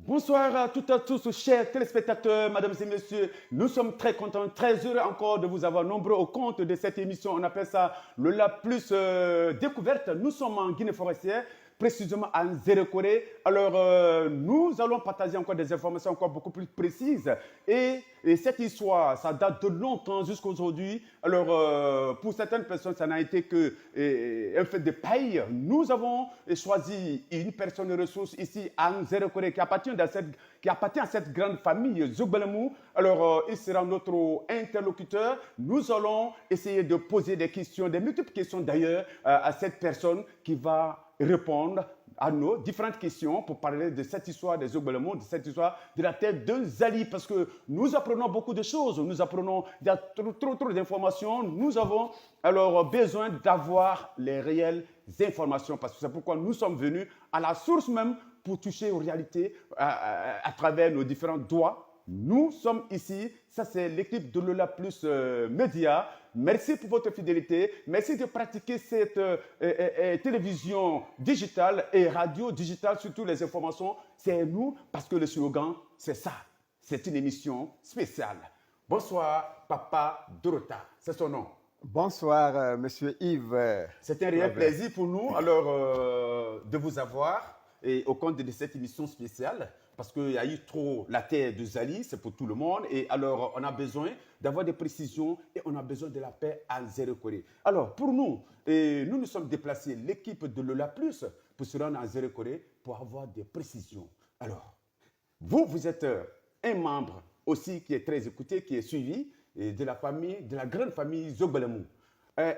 Bonsoir à toutes et à tous, chers téléspectateurs, mesdames et messieurs. Nous sommes très contents, très heureux encore de vous avoir nombreux au compte de cette émission. On appelle ça le La Plus Découverte. Nous sommes en Guinée forestière, précisément à Nzérékoré. Alors, nous allons partager encore des informations encore beaucoup plus précises. Et cette histoire, ça date de longtemps jusqu'à aujourd'hui. Alors, pour certaines personnes, ça n'a été qu'un fait de paille. Nous avons choisi une personne ressource ici à Nzérékoré qui appartient à cette grande famille Zogbelemou. Alors, il sera notre interlocuteur. Nous allons essayer de poser des questions, des multiples questions d'ailleurs, à cette personne qui va répondre à nos différentes questions pour parler de cette histoire des Zogbelemou, de cette histoire de la terre de Zali, parce que nous apprenons beaucoup de choses, nous apprenons, il y a trop d'informations, nous avons alors besoin d'avoir les réelles informations, parce que c'est pourquoi nous sommes venus à la source même pour toucher aux réalités à travers nos différents doigts. Nous sommes ici, ça c'est l'équipe de Lola Plus Média. Merci pour votre fidélité. Merci de pratiquer cette télévision digitale et radio digitale, surtout les informations. C'est nous, parce que le slogan, c'est ça. C'est une émission spéciale. Bonsoir, Papa Dorota. C'est son nom. Bonsoir, Monsieur Yves. C'est un réel plaisir pour nous alors de vous avoir et au compte de cette émission spéciale. Parce qu'il y a eu trop la terre de Zali, c'est pour tout le monde. Et alors, on a besoin d'avoir des précisions et on a besoin de la paix à Nzérékoré. Alors, pour nous, nous sommes déplacés, l'équipe de Lola Plus, pour se rendre à Nzérékoré pour avoir des précisions. Alors, vous êtes un membre aussi qui est très écouté, qui est suivi de la famille, de la grande famille Zogbelemou.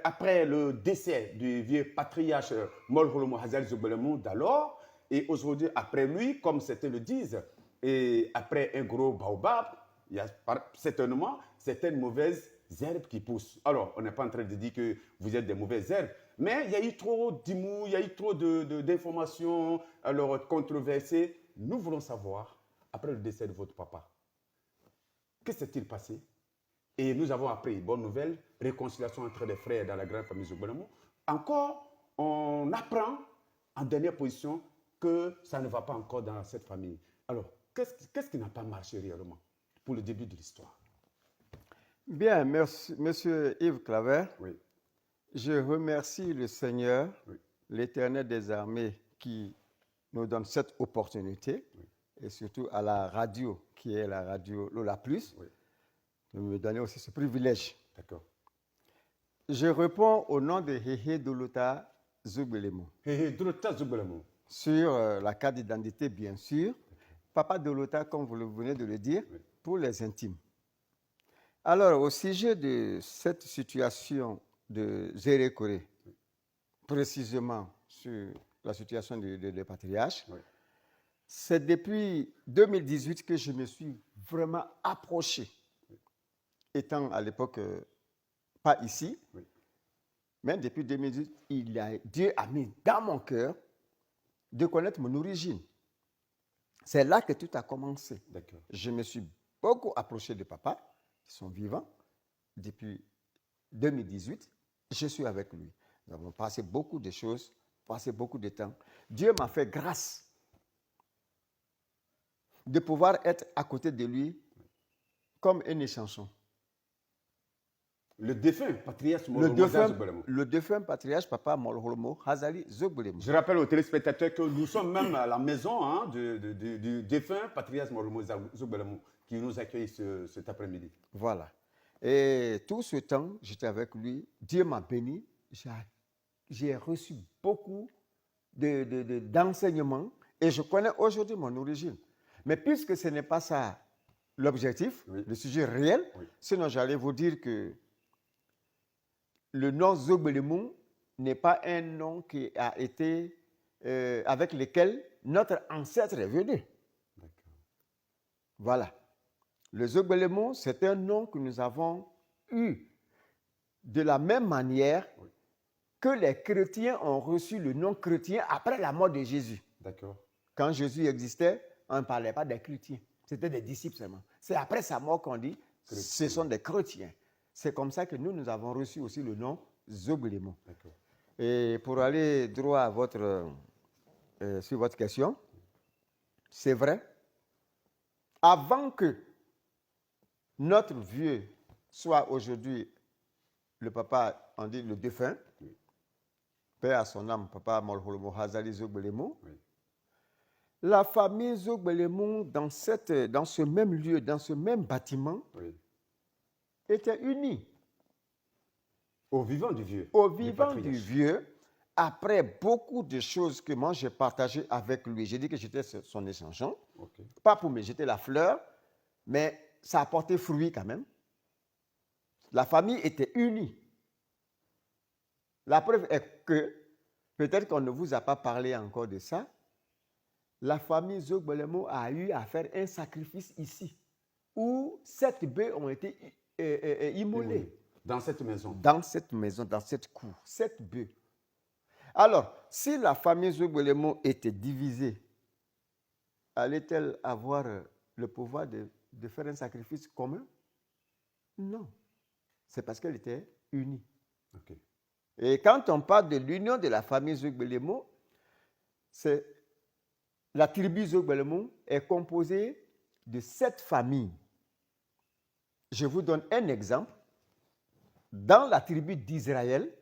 Après le décès du vieux patriarche Molholomo Hazal Zogbelemou d'alors, et aujourd'hui, après lui, comme certains le disent, et après un gros baobab, il y a certainement certaines mauvaises herbes qui poussent. Alors, on n'est pas en train de dire que vous êtes des mauvaises herbes, mais il y a eu trop d'humour, il y a eu trop d'informations alors controversées. Nous voulons savoir, après le décès de votre papa, que s'est-il passé? Et nous avons appris, bonne nouvelle, réconciliation entre les frères dans la grande famille Zogbelemou. Encore, on apprend en dernière position que ça ne va pas encore dans cette famille. Alors, qu'est-ce qui n'a pas marché réellement pour le début de l'histoire? Bien, merci, Monsieur Yves Claver. Oui. Je remercie le Seigneur, Oui. l'Éternel des armées, qui nous donne cette opportunité, Oui. et surtout à la radio, qui est la radio Lola Plus, Oui. de me donner aussi ce privilège. D'accord. Je réponds au nom de Hehe Dolota Zogbelemou. Hehe Dolota Zogbelemou. Sur la carte d'identité, bien sûr. Papa Dolota, comme vous venez de le dire, oui. Pour les intimes. Alors, au sujet de cette situation de Nzérékoré, oui. Précisément sur la situation des patriarches, oui. C'est depuis 2018 que je me suis vraiment approché, oui. Étant à l'époque pas ici, oui. Mais depuis 2018, Dieu a mis dans mon cœur de connaître mon origine. C'est là que tout a commencé. Je me suis beaucoup approché de papa, qui sont vivants, depuis 2018. Je suis avec lui. Nous avons passé beaucoup de choses, passé beaucoup de temps. Dieu m'a fait grâce de pouvoir être à côté de lui comme un échanson. Le défunt patriarche Molholomo Zogbelemou. Le défunt patriarche papa Molholomo Hazali Zogbelemou. Je rappelle aux téléspectateurs que nous sommes même à la maison du défunt patriarche Molholomo Zogbelemou qui nous accueille cet après-midi. Voilà. Et tout ce temps, j'étais avec lui. Dieu m'a béni. J'ai reçu beaucoup d'enseignements et je connais aujourd'hui mon origine. Mais puisque ce n'est pas ça l'objectif, oui. Le sujet réel, oui. Sinon j'allais vous dire que le nom Zogbelemou n'est pas un nom qui a été avec lequel notre ancêtre est venu. Voilà. Le Zogbelemou, c'est un nom que nous avons eu de la même manière oui. Que les chrétiens ont reçu le nom chrétien après la mort de Jésus. D'accord. Quand Jésus existait, on ne parlait pas des chrétiens. C'était des disciples seulement. C'est après sa mort qu'on dit chrétien. Ce sont des chrétiens. C'est comme ça que nous avons reçu aussi le nom Zogbelemou. Et pour aller droit à sur votre question, c'est vrai, avant que notre vieux soit aujourd'hui le papa, on dit le défunt, paix à son âme, papa Molholomo Hazali Zogbelemo, la famille Zogbelemo, dans ce même lieu, dans ce même bâtiment, était unie. Au vivant du vieux. Au vivant du vieux, après beaucoup de choses que moi j'ai partagées avec lui, j'ai dit que j'étais son échangeant, pas pour me jeter la fleur, mais ça a porté fruit quand même. La famille était unie. La preuve est que, peut-être qu'on ne vous a pas parlé encore de ça, la famille Zogbelemo a eu à faire un sacrifice ici, où 7 bœufs ont été immolés. Dans cette maison. Dans cette maison, dans cette cour. 7 bœufs. Alors, si la famille Zogbelemo était divisée, allait-elle avoir le pouvoir de faire un sacrifice commun? Non. C'est parce qu'elle était unie. Okay. Et quand on parle de l'union de la famille Zogbelemo, c'est la tribu Zogbelemo est composée de 7 familles. Je vous donne un exemple. Dans la tribu d'Israël,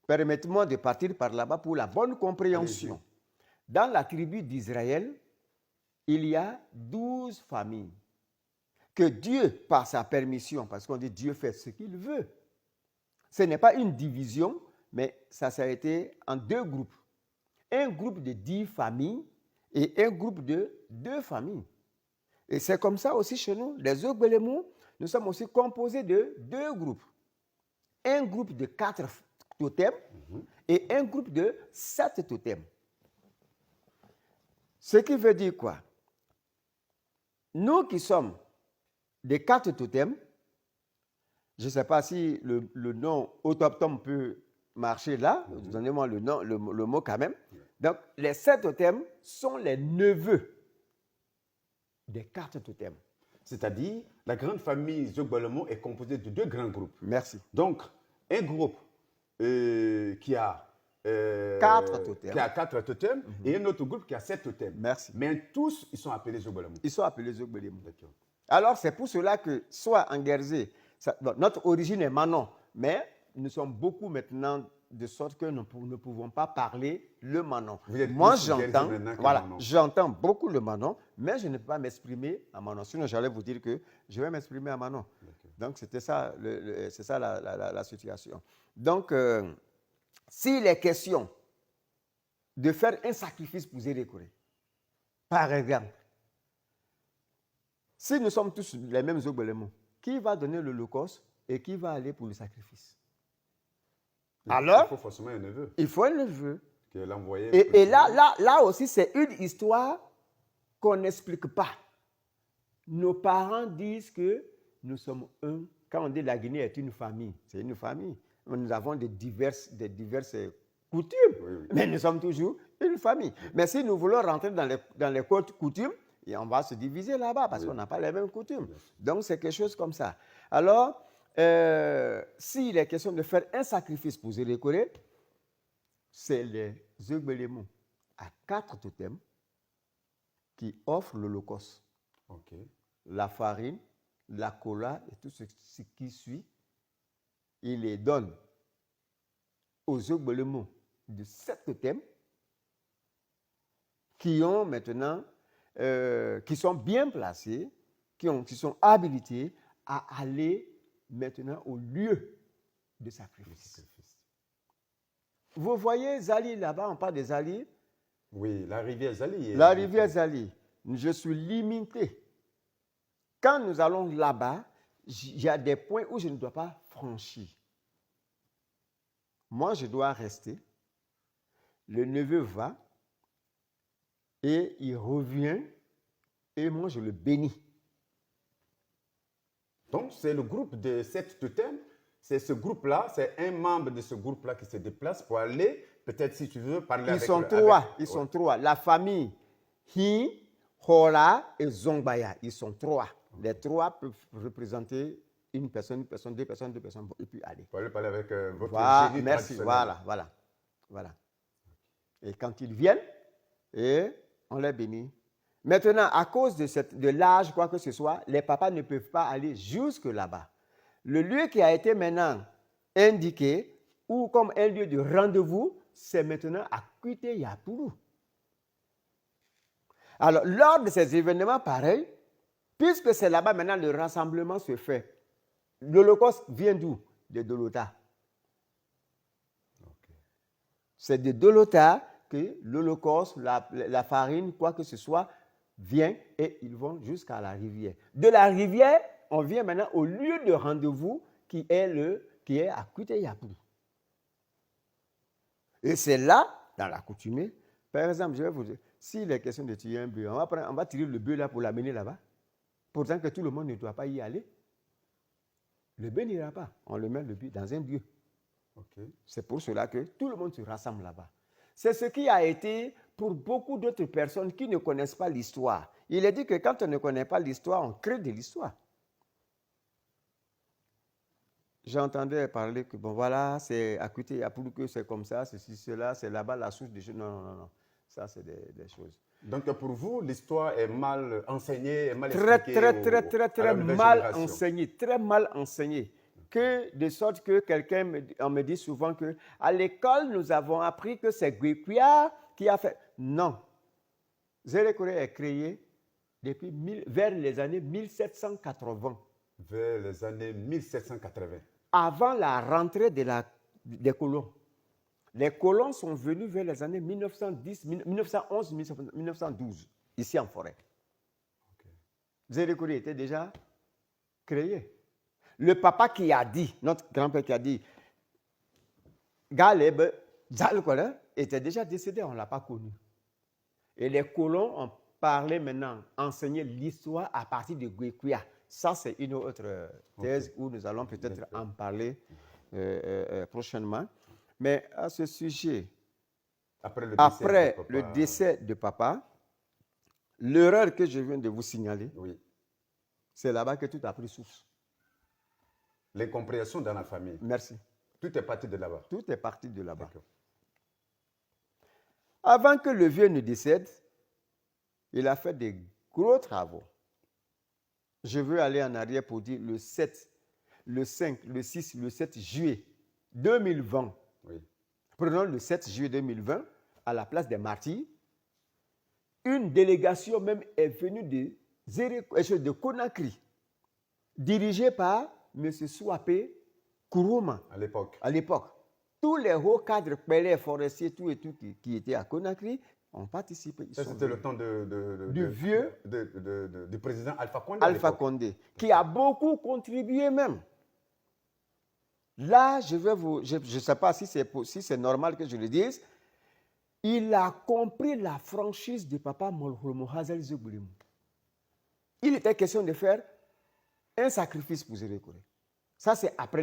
permettez-moi de partir par là-bas pour la bonne compréhension. Allez-y. Dans la tribu d'Israël, il y a 12 familles que Dieu, par sa permission, parce qu'on dit Dieu fait ce qu'il veut, ce n'est pas une division, mais ça a été en 2 groupes. Un groupe de 10 familles et un groupe de 2 familles. Et c'est comme ça aussi chez nous. Les Zogbelemo, nous sommes aussi composés de 2 groupes. Un groupe de 4 totems et un groupe de 7 totems. Ce qui veut dire quoi? Nous qui sommes des 4 totems, je ne sais pas si le nom autochtone peut marcher là, donnez-moi le mot quand même. Donc, les 7 totems sont les neveux des 4 totems. C'est-à-dire, la grande famille Zogbelemo est composée de 2 grands groupes. Merci. Donc, un groupe qui a 4 totems. Qui a 4 totems et un autre groupe qui a 7 totems. Merci. Mais tous, ils sont appelés Zogbelemo. Ils sont appelés Zogbelemo. Alors, c'est pour cela que, soit en Guérzé, notre origine est Manon, mais nous sommes beaucoup maintenant de sorte que nous ne pouvons pas parler le Manon. Moi, j'entends beaucoup le Manon, mais je ne peux pas m'exprimer en Manon. Sinon, j'allais vous dire que je vais m'exprimer en Manon. Donc, c'était ça, c'est ça la situation. Donc, s'il est question de faire un sacrifice pour Zérékoré, par exemple, si nous sommes tous les mêmes Zogbelemo, qui va donner l'Holocauste et qui va aller pour le sacrifice? Alors, il faut forcément un neveu. Il faut un neveu. Et là aussi, c'est une histoire qu'on n'explique pas. Nos parents disent que nous sommes un. Quand on dit la Guinée est une famille, c'est une famille. Nous avons des diverses coutumes, mais nous sommes toujours une famille. Mais si nous voulons rentrer dans les coutumes, et on va se diviser là-bas parce qu'on n'a pas les mêmes coutumes. Donc, c'est quelque chose comme ça. Alors, s'il est question de faire un sacrifice pour Zérékoré, c'est les Zogbelemo à 4 totems qui offrent l'Holocauste. La farine, la cola et tout ce qui suit, il les donne aux Zogbelemo de 7 totems qui ont maintenant, qui sont bien placés, qui sont habilités à aller maintenant au lieu de sacrifice. Vous voyez Zali là-bas, on parle de Zali. Oui, la rivière Zali. La rivière Zali. Je suis limité. Quand nous allons là-bas, il y a des points où je ne dois pas franchir. Moi, je dois rester. Le neveu va et il revient et moi, je le bénis. Donc, c'est le groupe de 7 totems. C'est ce groupe-là, c'est un membre de ce groupe-là qui se déplace pour aller, peut-être si tu veux, parler avec... Ils sont trois. La famille Hi, Hora et Zongbaya, ils sont 3. Les 3 peuvent représenter une personne, 2 personnes, et puis aller. Pour aller parler avec votre Jésus. Merci, voilà. Et quand ils viennent, et on les bénit. Maintenant, à cause de l'âge, quoi que ce soit, les papas ne peuvent pas aller jusque là-bas. Le lieu qui a été maintenant indiqué, ou comme un lieu de rendez-vous, c'est maintenant à Kuité-Yapuru. Alors, lors de ces événements pareils, puisque c'est là-bas maintenant le rassemblement se fait, l'Holocauste vient d'où? De Dolota. Okay. C'est de Dolota que l'Holocauste, la farine, quoi que ce soit, vient et ils vont jusqu'à la rivière. De la rivière, on vient maintenant au lieu de rendez-vous qui est à Kuité-Yapuru. Et c'est là, dans la coutume, par exemple, je vais vous dire, s'il est question de tirer un bœuf, on va tirer le bœuf là pour l'amener là-bas. Pourtant que tout le monde ne doit pas y aller. Le bœuf n'ira pas. On le met le bœuf dans un lieu. Okay. C'est pour cela que tout le monde se rassemble là-bas. C'est ce qui a été pour beaucoup d'autres personnes qui ne connaissent pas l'histoire. Il est dit que quand on ne connaît pas l'histoire, on crée de l'histoire. J'entendais parler que, bon voilà, c'est à côté, il y a plus que c'est comme ça, ceci, cela, c'est là-bas la source des choses. Non, non, non. Ça, c'est des choses. Donc, pour vous, l'histoire est mal enseignée, est mal expliquée. Très mal enseignée, très mal enseignée. Que de sorte que on me dit souvent qu'à l'école, nous avons appris que c'est Guékuya qui a fait. Non. Zérekoré est créé vers les années 1780. Vers les années 1780. Avant la rentrée des colons. Les colons sont venus vers les années 1910, 1911, 1912, ici en forêt. Okay. Zérekoré était déjà créé. Le papa qui a dit, notre grand-père qui a dit, Galeb Zalkola était déjà décédé, on ne l'a pas connu. Et les colons ont parlé maintenant, enseigné l'histoire à partir de Guékuya. Ça, c'est une autre thèse où nous allons peut-être en parler prochainement. Mais à ce sujet, après le décès de papa, l'erreur que je viens de vous signaler, c'est là-bas que tout a pris source. L'incompréhension dans la famille. Merci. Tout est parti de là-bas. Tout est parti de là-bas. Avant que le vieux ne décède, il a fait des gros travaux. Je veux aller en arrière pour dire le 7, le 5, le 6, le 7 juillet 2020. Oui. Prenons le 7 juillet 2020, à la place des martyrs. Une délégation même est venue de Conakry, dirigée par M. Souapé Kourouma. À l'époque. Tous les hauts cadres, pélés, forestiers, tout et tout qui étaient à Conakry ont participé. Ça, c'était le temps du président Alpha Condé. Alpha Condé, qui a beaucoup contribué même. Là, je ne sais pas si c'est normal que je le dise, il a compris la franchise de papa Molhomo Hazel Zeboulim. Il était question de faire un sacrifice pour Zérekoré. Ça, c'est après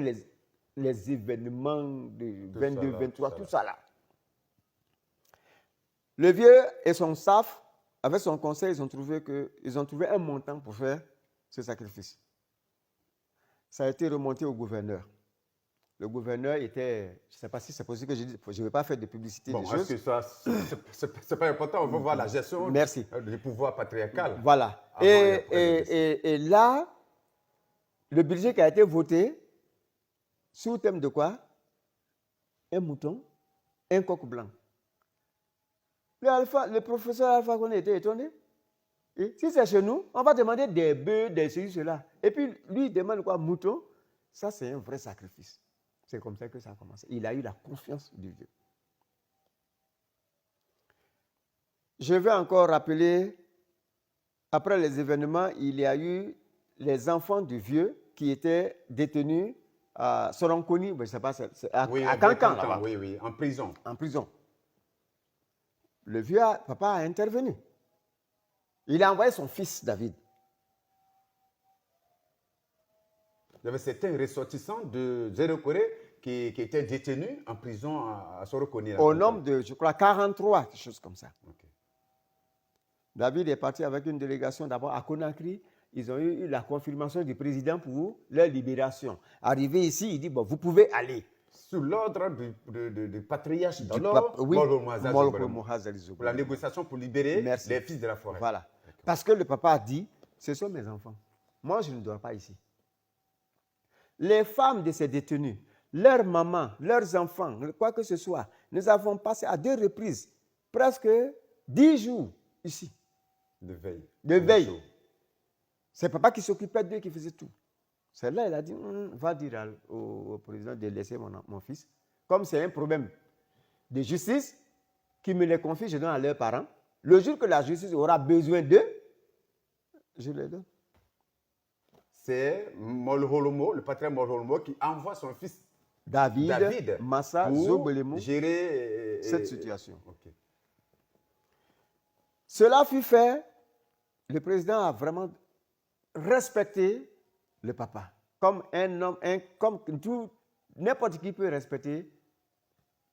les événements de 22, 23, tout ça là. Le vieux et son staff, avec son conseil, ils ont trouvé un montant pour faire ce sacrifice. Ça a été remonté au gouverneur. Le gouverneur était, je ne sais pas si c'est possible que je dise, je ne vais pas faire de publicité des choses. Que ça, c'est pas important, on va voir la gestion du pouvoir patriarcal. Voilà. Et là, le budget qui a été voté, sous thème de quoi? Un mouton, un coq blanc. Le professeur Alpha Condé était étonné. Et si c'est chez nous, on va demander des bœufs, des ceci, cela. Et puis, lui, il demande quoi? Mouton. Ça, c'est un vrai sacrifice. C'est comme ça que ça a commencé. Il a eu la confiance du Dieu. Je vais encore rappeler, après les événements, il y a eu les enfants du vieux qui étaient détenus à Soronconi, je ne sais pas, à Cancan, là-bas. Oui, en prison. En prison. Le vieux papa a intervenu. Il a envoyé son fils David. Il y avait certains ressortissants de Zérekoré qui étaient détenus en prison à Sorokoni. Au nombre de, je crois, 43, quelque chose comme ça. Okay. David est parti avec une délégation d'abord à Conakry. Ils ont eu la confirmation du président pour leur libération. Arrivé ici, il dit, bon, vous pouvez aller. Sous l'ordre du patriarche d'alors, Molhomo Hazel Zeboulim. Pour la négociation pour libérer les fils de la forêt. Voilà. Parce que le papa a dit, ce sont mes enfants. Moi, je ne dors pas ici. Les femmes de ces détenus, leurs mamans, leurs enfants, quoi que ce soit, nous avons passé à 2 reprises presque 10 jours ici. De veille. De veille. C'est papa qui s'occupait d'eux, qui faisait tout. Celle-là, il a dit, va dire au président de laisser mon fils. Comme c'est un problème de justice, qui me les confie, je donne à leurs parents. Le jour que la justice aura besoin d'eux, je les donne. C'est Molholomo, le patriarche Molholomo, qui envoie son fils David Massa pour Zogbelémou gérer cette situation. Okay. Cela fut fait, le président a vraiment respecté le papa. Comme un homme, comme n'importe qui peut respecter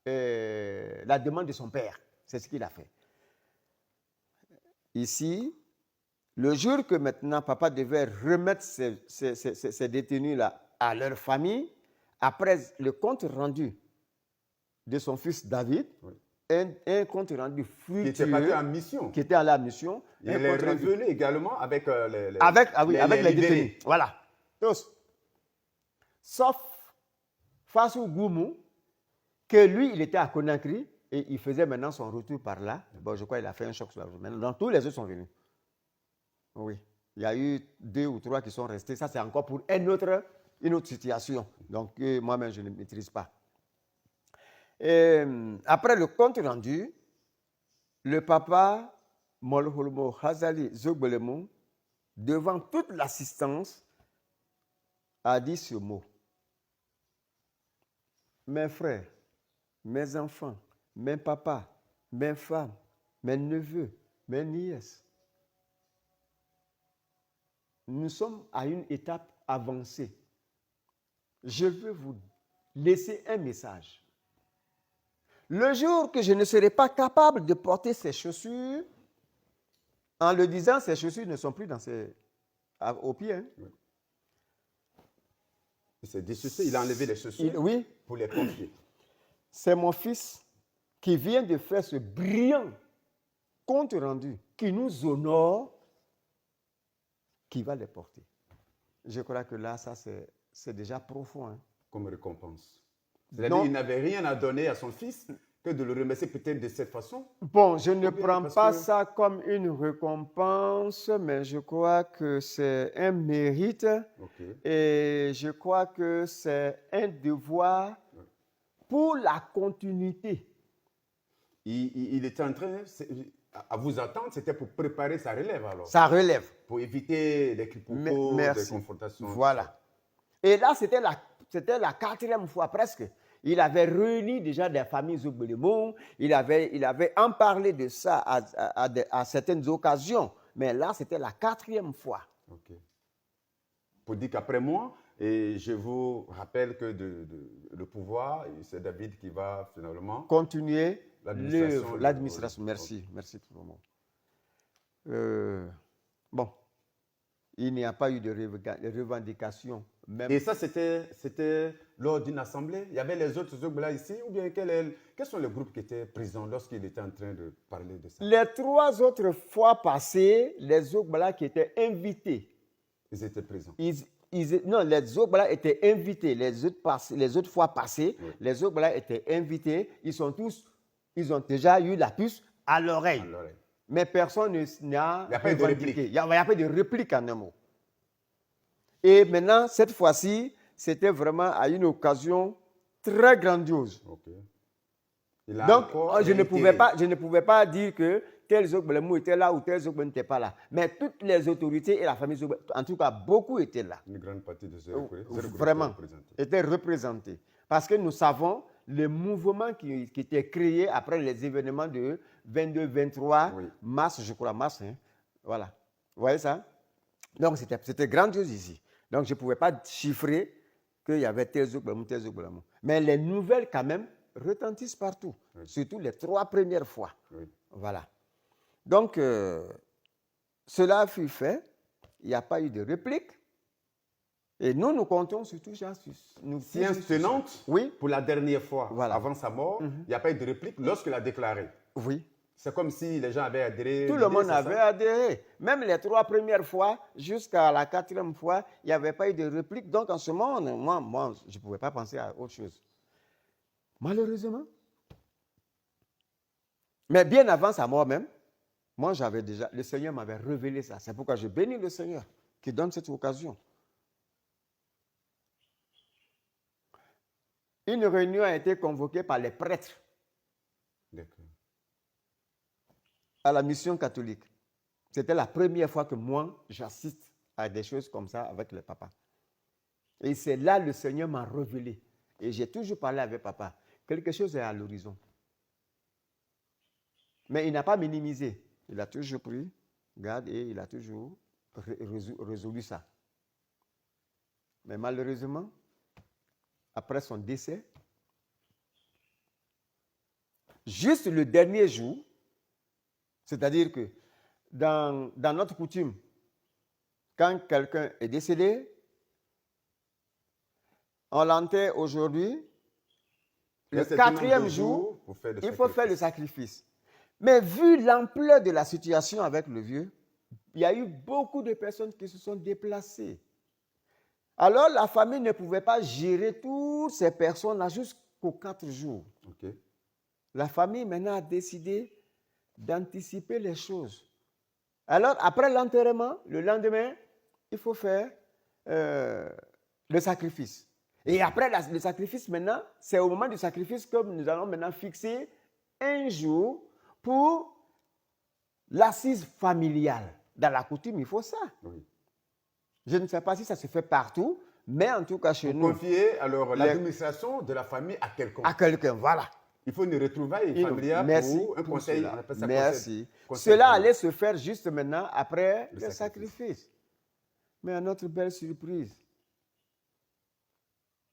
la demande de son père. C'est ce qu'il a fait. Ici, le jour que maintenant papa devait remettre ces détenus-là à leur famille, après le compte rendu de son fils David, oui. un compte rendu fructueux. Qui était parti en mission. Qui était à la mission. Il est revenu également avec les avec les détenus. Voilà. Tous. Sauf Fassou Goumou, que lui, il était à Conakry et il faisait maintenant son retour par là. Bon, je crois qu'il a fait un choc sur la journée. Maintenant, tous les autres sont venus. Oui. Il y a eu 2 ou 3 qui sont restés. Ça, c'est encore pour une autre situation. Donc, moi-même, je ne maîtrise pas. Et, après le compte rendu, le papa Molholomo Hazali Zogbelémou, devant toute l'assistance, a dit ce mot. Mes frères, mes enfants, mes papas, mes femmes, mes neveux, mes nièces, nous sommes à une étape avancée. Je veux vous laisser un message. Le jour que je ne serai pas capable de porter ces chaussures, en le disant, ces chaussures ne sont plus aux pieds. Hein. Oui. Il a enlevé les chaussures oui. pour les confier. C'est mon fils qui vient de faire ce brillant compte rendu qui nous honore, qui va les porter. Je crois que là, ça c'est déjà profond. Hein. Comme récompense. C'est-à-dire qu'il n'avait rien à donner à son fils que de le remercier peut-être de cette façon. Bon, je ne prends pas ça comme une récompense, mais je crois que c'est un mérite. Okay. Et je crois que c'est un devoir pour la continuité. Il était en train, à vous attendre, c'était pour préparer sa relève alors. Sa relève. Pour éviter des quiproquos, des confrontations. Voilà. Et là, c'était la 4e fois presque. Il avait réuni déjà des familles Zogbelémou. Il avait en parlé de ça à certaines occasions. Mais là, c'était la 4e fois. Okay. Pour dire qu'après moi, et je vous rappelle que le pouvoir, c'est David qui va finalement continuer l'administration. Merci pour le mot. Bon, il n'y a pas eu de revendication. Même. Et ça, c'était lors d'une assemblée. Il y avait les autres Zogbala ici, ou bien quels sont les groupes qui étaient présents lorsqu'il était en train de parler de ça? Les 3 autres fois passées, les Zogbala qui étaient invités. Ils étaient présents. Non, les Zogbala étaient invités. Les autres fois passées, oui. Les Zogbala étaient invités. Ils ont déjà eu la puce à l'oreille. Mais personne n'a revendiqué. Il n'y a pas de réplique en un mot. Et maintenant, cette fois-ci, c'était vraiment à une occasion très grandiose. Okay. Donc, je ne pouvais pas dire que tel Zogbelémou était là ou tel Zogbelémou n'était pas là. Mais toutes les autorités et la famille Zogbelémou, en tout cas, beaucoup étaient là. Une grande partie de ces vraiment étaient représentés. Parce que nous savons le mouvement qui était créé après les événements de 22-23 oui. Mars, je crois, mars. Hein. Voilà. Vous voyez ça? Donc, c'était grandiose ici. Donc, je ne pouvais pas chiffrer qu'il y avait tel Zogbelémou. Mais les nouvelles, quand même, retentissent partout. Oui. Surtout les 3 premières fois. Oui. Voilà. Donc, cela fut fait. Il n'y a pas eu de réplique. Et nous comptons surtout science tenante, oui. Pour la dernière fois, voilà. Avant sa mort, il n'y a pas eu de réplique lorsqu'il a déclaré. Oui. C'est comme si les gens avaient adhéré. Tout le monde avait adhéré. Même les 3 premières fois, jusqu'à la 4e fois, il n'y avait pas eu de réplique. Donc, en ce moment, moi je ne pouvais pas penser à autre chose. Malheureusement. Mais bien avant sa mort même, moi, j'avais déjà, le Seigneur m'avait révélé ça. C'est pourquoi je bénis le Seigneur qui donne cette occasion. Une réunion a été convoquée par les prêtres à la mission catholique. C'était la première fois que moi, j'assiste à des choses comme ça avec le papa. Et c'est là que le Seigneur m'a révélé. Et j'ai toujours parlé avec papa. Quelque chose est à l'horizon. Mais il n'a pas minimisé. Il a toujours pris garde et il a toujours résolu ça. Mais malheureusement, après son décès, juste le dernier jour, c'est-à-dire que dans notre coutume, quand quelqu'un est décédé, on l'enterre aujourd'hui, le 4e jour, il faut faire le sacrifice. Mais vu l'ampleur de la situation avec le vieux, il y a eu beaucoup de personnes qui se sont déplacées. Alors la famille ne pouvait pas gérer toutes ces personnes-là jusqu'aux 4 jours. Okay. La famille maintenant a décidé d'anticiper les choses. Alors après l'enterrement, le lendemain, il faut faire le sacrifice. Et après le sacrifice maintenant, c'est au moment du sacrifice que nous allons maintenant fixer un jour pour l'assise familiale. Dans la coutume, il faut ça. Oui. Je ne sais pas si ça se fait partout, mais en tout cas chez nous. Confier alors l'administration de la famille à quelqu'un. À quelqu'un, voilà. Il faut une retrouvaille familiale pour un conseil. On appelle ça merci. Conseil cela allait se faire juste maintenant après le sacrifice. Mais à notre belle surprise,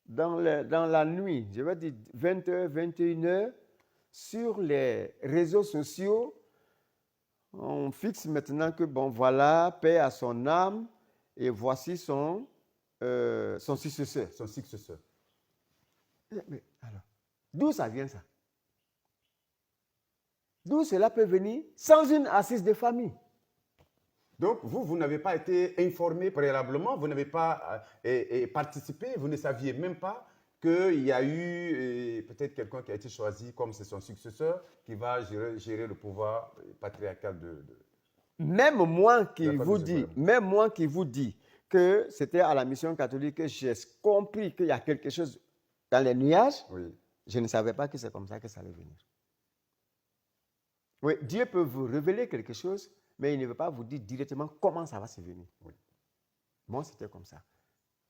dans la nuit, je vais dire 20h, 21h, sur les réseaux sociaux, on fixe maintenant que, bon, voilà, paix à son âme, et voici son successeur. Son successeur. Mais alors, d'où ça vient ça? D'où cela peut venir sans une assise de famille? Donc, vous n'avez pas été informé préalablement, vous n'avez pas participé, vous ne saviez même pas qu'il y a eu peut-être quelqu'un qui a été choisi comme c'est son successeur qui va gérer le pouvoir patriarcal de... Même moi qui vous dis que c'était à la mission catholique que j'ai compris qu'il y a quelque chose dans les nuages, oui. Je ne savais pas que c'est comme ça que ça allait venir. Oui, Dieu peut vous révéler quelque chose, mais il ne veut pas vous dire directement comment ça va se venir. Oui. Moi, c'était comme ça.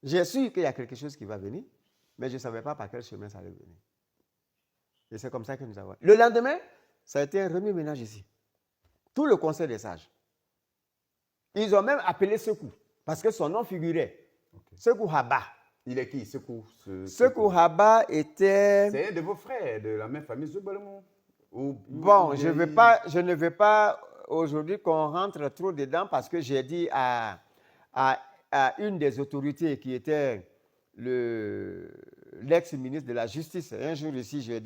J'ai su qu'il y a quelque chose qui va venir, mais je ne savais pas par quel chemin ça allait venir. Et c'est comme ça que nous avons... Le lendemain, ça a été un remue-ménage ici. Tout le conseil des sages. Ils ont même appelé Sekou, parce que son nom figurait. Okay. Sekou Haba. Il est qui, Sekou? Sekou Haba était... C'est un de vos frères, de la même famille Zoubalmou. Bon, je ne vais pas aujourd'hui qu'on rentre trop dedans parce que j'ai dit à une des autorités qui était l'ex-ministre de la Justice, un jour ici, je lui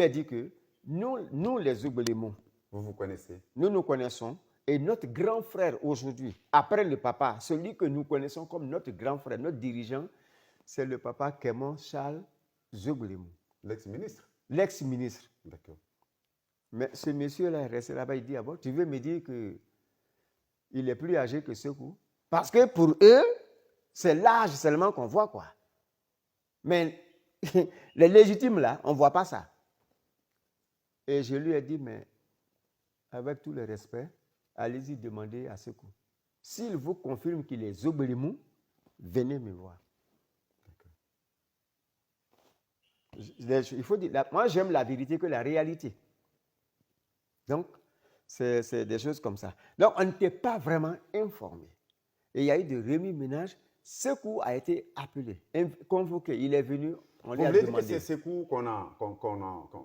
ai dit que nous les Zoubalémou, vous connaissez. Nous connaissons. Et notre grand frère aujourd'hui, après le papa, celui que nous connaissons comme notre grand frère, notre dirigeant, c'est le papa Kémon Charles Zoubalémou. L'ex-ministre. L'ex-ministre. D'accord. Mais ce monsieur-là est resté là-bas, il dit, ah bon, tu veux me dire qu'il est plus âgé que Sekou? Parce que pour eux, c'est l'âge seulement qu'on voit, quoi. Mais les légitimes, là, on ne voit pas ça. Et je lui ai dit, mais avec tout le respect, allez-y demander à Sekou. S'il vous confirme qu'il est Zoubalémou, venez me voir. Il faut dire, moi j'aime la vérité que la réalité. Donc, c'est des choses comme ça. Donc, on n'était pas vraiment informé. Et il y a eu des remue-ménages. Sekou a été appelé, convoqué. Il est venu, on lui a demandé. Vous voulez dire que c'est Sekou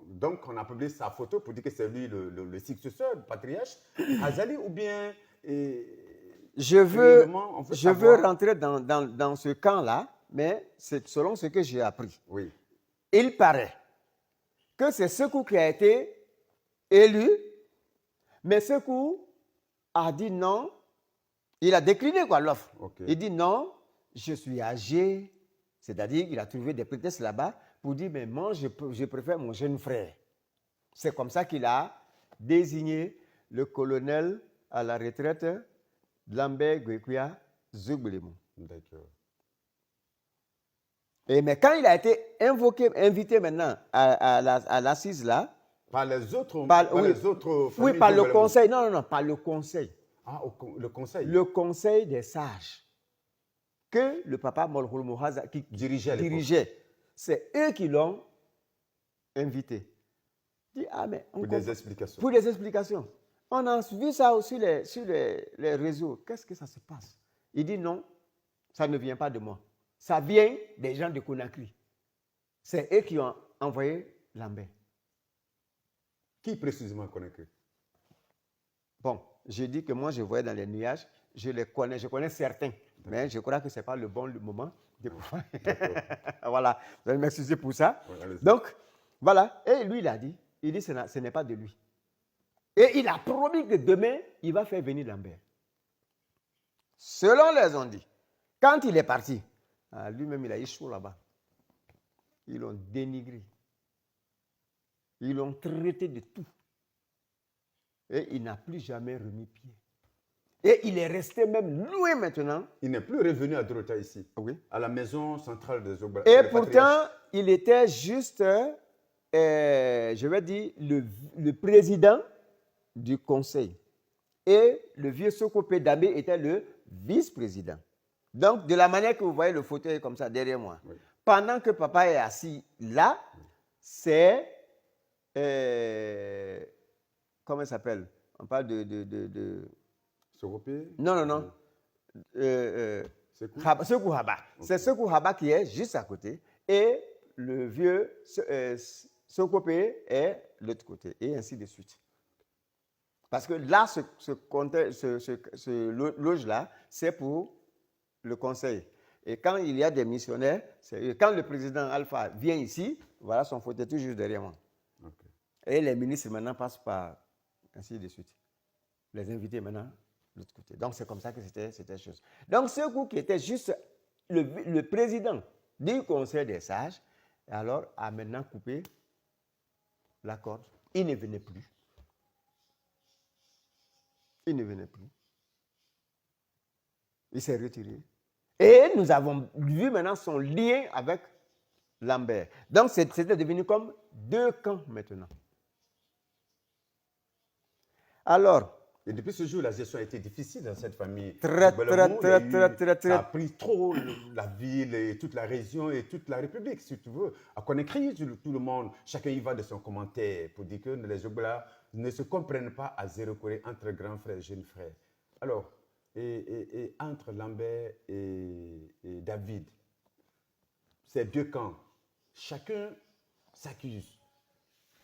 donc on a publié sa photo pour dire que c'est lui le successeur du patriarche Azali ou bien... Je veux rentrer dans ce camp-là, mais c'est selon ce que j'ai appris. Oui. Il paraît que c'est Sekou qui a été élu, mais Sékou a dit non. Il a décliné quoi l'offre. Ok. Il dit non, je suis âgé. C'est-à-dire qu'il a trouvé des prétextes là-bas pour dire, mais moi, je préfère mon jeune frère. C'est comme ça qu'il a désigné le colonel à la retraite, Lambert Guekuya Zougboulémou. D'accord. Mais quand il a été invité maintenant à l'assise là, Par les autres, oui, familles oui, par le Zougboulémou. conseil, non, par le conseil. Ah, le conseil. Le conseil des sages que le papa Molhol Mohaza qui Dirigeait à l'époque. dirigeait. C'est eux qui l'ont invité. Il dit, ah, mais Pour des explications. Pour des explications. On a vu ça aussi sur les réseaux. Qu'est-ce que ça se passe? Il dit non, ça ne vient pas de moi. Ça vient des gens de Conakry. C'est eux qui ont envoyé Lambert. Qui précisément a Conakry? Bon, j'ai dit que moi, je voyais dans les nuages, je connais certains, mais je crois que ce n'est pas le bon moment de pouvoir. Voilà, vous allez m'excuser pour ça. Ouais, donc, voilà, et lui, il a dit, ce n'est pas de lui. Et il a promis que demain, il va faire venir Lambert. Selon les on dit, quand il est parti, lui-même, il a eu chaud là-bas. Ils l'ont dénigré. Ils l'ont traité de tout. Et il n'a plus jamais remis pied. Et il est resté même loin maintenant. Il n'est plus revenu à Drota ici, Oui. à la maison centrale des Zougboulémou. Et pourtant, il était juste, je vais dire, le président du conseil. Et le vieux Sokopé Damé était le vice-président. Donc, de la manière que vous voyez le fauteuil comme ça derrière moi, oui. Pendant que papa est assis là, c'est... comment il s'appelle? On parle de... Sokopé? Non. Sékou Haba. C'est Sékou Haba qui est juste à côté. Et le vieux Sokopé est de l'autre côté. Et ainsi de suite. Parce que là, ce loge-là, c'est pour le conseil. Et quand il y a des missionnaires, quand le président Alpha vient ici, voilà, son fauteuil est toujours derrière moi. Okay. Et les ministres maintenant passent par ainsi de suite. Les invités maintenant de l'autre côté. Donc c'est comme ça que c'était chose. Donc Sékou qui était juste le président du conseil des sages, alors a maintenant coupé la corde. Il ne venait plus. Il ne venait plus. Il s'est retiré. Et nous avons vu maintenant son lien avec Lambert. Donc, c'était devenu comme deux camps maintenant. Alors... Et depuis ce jour, la gestion a été difficile dans cette famille. Très. Ça a pris trop la ville et toute la région et toute la République, si tu veux. À Conakry, tout le monde, chacun y va de son commentaire pour dire que les Zougboulémou ne se comprennent pas à Zéro Corée entre grands frères et jeunes frères. Alors, et entre Lambert et David, ces deux camps, chacun s'accuse.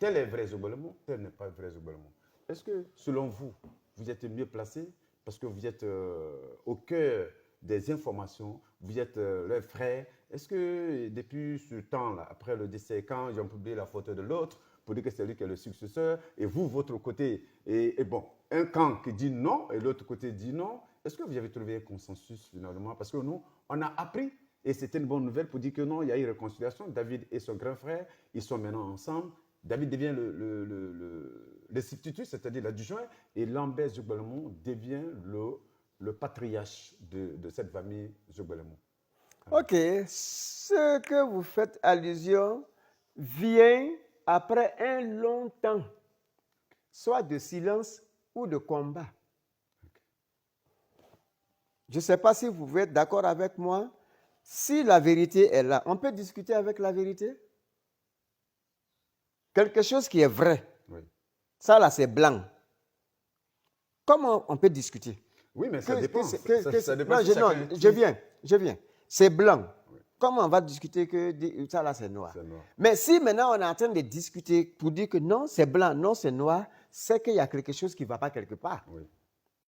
Tel est vrai Zougboulémou, tel n'est pas vrai Zougboulémou. Est-ce que, selon vous, vous êtes mieux placé parce que vous êtes au cœur des informations, vous êtes leur frère? Est-ce que depuis ce temps-là, après le décès, quand ils ont publié la photo de l'autre, pour dire que c'est lui qui est le successeur, et vous, votre côté, et bon, un camp qui dit non, et l'autre côté dit non, est-ce que vous avez trouvé un consensus finalement? Parce que nous, on a appris, et c'était une bonne nouvelle pour dire que non, il y a eu réconciliation. David et son grand frère, ils sont maintenant ensemble. David devient le substitut, c'est-à-dire l'adjoint, et Lambert Zougboulémou devient le patriarche de cette famille Zougboulémou. Ok, ce que vous faites allusion vient après un long temps, soit de silence ou de combat. Je ne sais pas si vous êtes d'accord avec moi. Si la vérité est là, on peut discuter avec la vérité. Quelque chose qui est vrai. Oui. Ça là, c'est blanc. Comment on peut discuter? Oui, mais ça dépend. Ça dépend. Non, je viens. C'est blanc. Oui. Comment on va discuter que ça là, c'est noir? Mais si maintenant on est en train de discuter pour dire que non, c'est blanc, non, c'est noir, c'est qu'il y a quelque chose qui ne va pas quelque part. Oui.